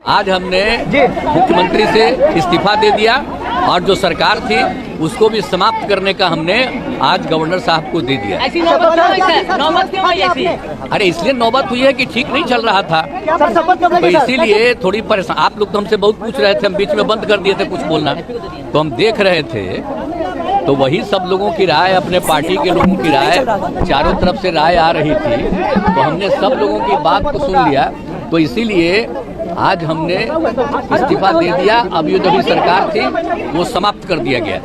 आज हमने मुख्यमंत्री से इस्तीफा दे दिया और जो सरकार थी उसको भी समाप्त करने का हमने आज गवर्नर साहब को दे दिया। ऐसी नौबत क्यों आई ऐसी? अरे इसलिए नौबत हुई है कि ठीक नहीं चल रहा था, तो इसीलिए थोड़ी परेशान। आप लोग तो हमसे बहुत पूछ रहे थे, हम बीच में बंद कर दिए थे कुछ बोलना, तो हम देख रहे थे। तो वही सब लोगों की राय, अपने पार्टी के लोगों की राय, चारों तरफ से राय आ रही थी, तो हमने सब लोगों की बात को सुन लिया। तो इसीलिए आज हमने इस्तीफा दे दिया। अब ये जो भी सरकार थी वो समाप्त कर दिया गया।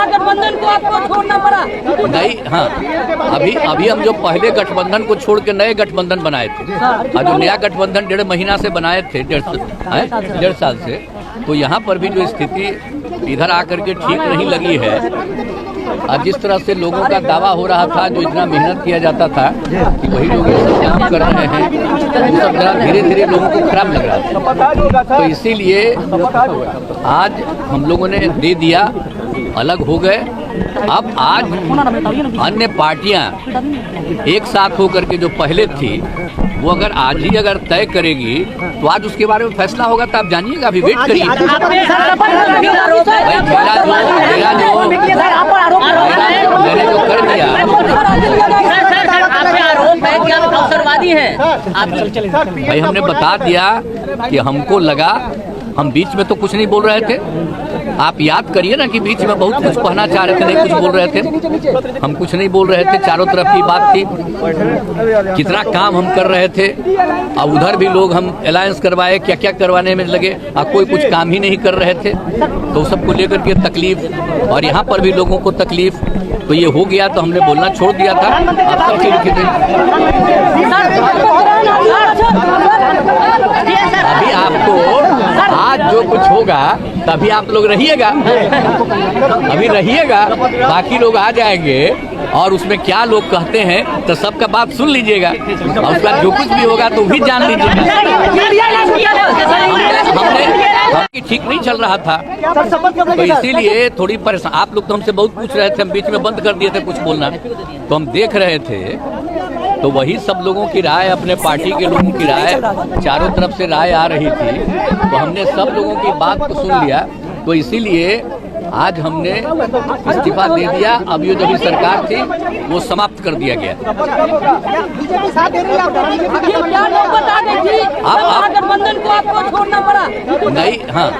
गठबंधन को आपको छोड़ना पड़ा? नहीं, हाँ, अभी हम जो पहले गठबंधन को छोड़ के नए गठबंधन बनाए थे, और जो नया गठबंधन 1.5 महीना से बनाए थे, 1.5 साल से, तो यहाँ पर भी जो स्थिति इधर आकर के ठीक नहीं लगी है। और जिस तरह से लोगों का दावा हो रहा था, जो इतना मेहनत किया जाता था कि वही लोग ये सब काम कर रहे हैं, वो सब जरा धीरे धीरे लोगों को खराब लग रहा था। तो इसीलिए आज हम लोगों ने दे दिया, अलग हो गए। अब आज अन्य पार्टियां एक साथ होकर के जो पहले थी वो आज ही तय करेगी तो आज उसके बारे में फैसला होगा। तो आप जानिएगा, अभी वेट करिए। मैंने जो कर दिया, आरोप है कि आप अवसरवादी हैं। भाई हमने बता दिया कि हमको लगा, हम बीच में तो कुछ नहीं बोल रहे थे। आप याद करिए ना कि बीच में बहुत कुछ कहना चाह रहे थे, नहीं कुछ बोल रहे थे। हम कुछ नहीं बोल रहे थे, चारों तरफ की बात थी, कितना काम हम कर रहे थे। और उधर भी लोग हम अलायंस करवाए, क्या क्या करवाने में लगे, और कोई कुछ काम ही नहीं कर रहे थे। तो सबको लेकर के तकलीफ, और यहाँ पर भी लोगों को तकलीफ। तो ये हो गया तो हमने बोलना छोड़ दिया था। आप सब लिखे थे। अभी आपको आज जो कुछ होगा तभी आप लोग रहिएगा, अभी रहिएगा, बाकी लोग आ जाएंगे और उसमें क्या लोग कहते हैं तो सबका बात सुन लीजिएगा, और उसका जो कुछ भी होगा तो भी जान लीजिएगा। हमने ठीक नहीं चल रहा था, तो इसीलिए थोड़ी परेशान। आप लोग तो हमसे बहुत पूछ रहे थे, हम बीच में बंद कर दिए थे कुछ बोलना, तो हम देख रहे थे। तो वही सब लोगों की राय, अपने पार्टी के लोगों की राय, चारों तरफ से राय आ रही थी, तो हमने सब लोगों की बात को सुन लिया। तो इसीलिए आज हमने इस्तीफा दे दिया। अब ये जो भी सरकार थी वो समाप्त कर दिया गया। गठबंधन को आपको छोड़ना पड़ा? नहीं, हाँ,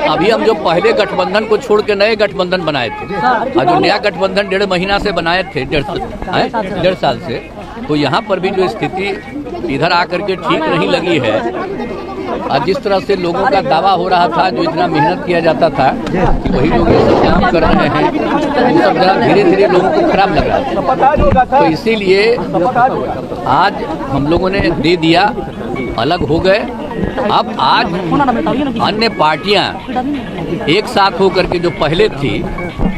अभी हम जो पहले गठबंधन को छोड़ के नए गठबंधन बनाए थे, और जो नया गठबंधन 1.5 महीना से बनाए थे, 1.5 साल से, तो यहाँ पर भी जो स्थिति इधर आकर के ठीक नहीं लगी है। और जिस तरह से लोगों का दावा हो रहा था, जो इतना मेहनत किया जाता था कि वही लोग ये सब काम कर रहे हैं, वो सब जरा धीरे धीरे लोगों को खराब लग रहा था। तो इसीलिए आज हम लोगों ने दे दिया, अलग हो गए। अब आज अन्य पार्टियां एक साथ होकर के जो पहले थी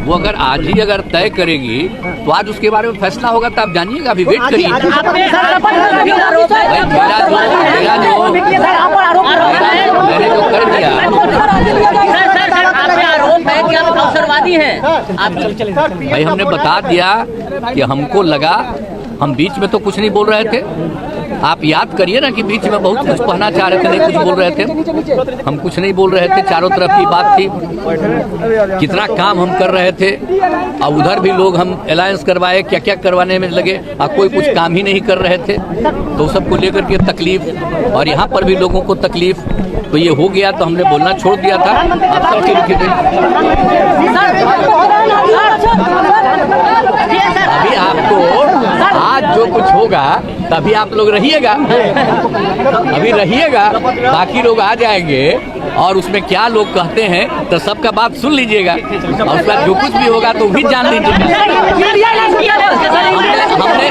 वो आज ही तय करेगी तो आज उसके बारे में फैसला होगा। तो आप जानिएगा, अभी वेट करिए। मैंने जो कर दिया, आरोप है कि आप अवसरवादी हैं। भाई हमने बता दिया कि हमको लगा, हम बीच में तो कुछ नहीं बोल रहे थे। आप याद करिए ना कि बीच में बहुत कुछ कहना चाह रहे थे, नहीं कुछ बोल रहे थे। हम कुछ नहीं बोल रहे थे, चारों तरफ की बात थी, कितना काम हम कर रहे थे। और उधर भी लोग हम अलायंस करवाए, क्या क्या करवाने में लगे, और कोई कुछ काम ही नहीं कर रहे थे। तो सबको लेकर के तकलीफ, और यहाँ पर भी लोगों को तकलीफ। तो ये हो गया तो हमने बोलना छोड़ दिया था। आप सब लिखे थे। अभी आपको आज जो कुछ होगा तभी आप लोग रहिएगा, अभी रहिएगा, बाकी लोग आ जाएंगे और उसमें क्या लोग कहते हैं तो सबका बात सुन लीजिएगा, और उसका जो कुछ भी होगा तो भी जान लीजिएगा। हमने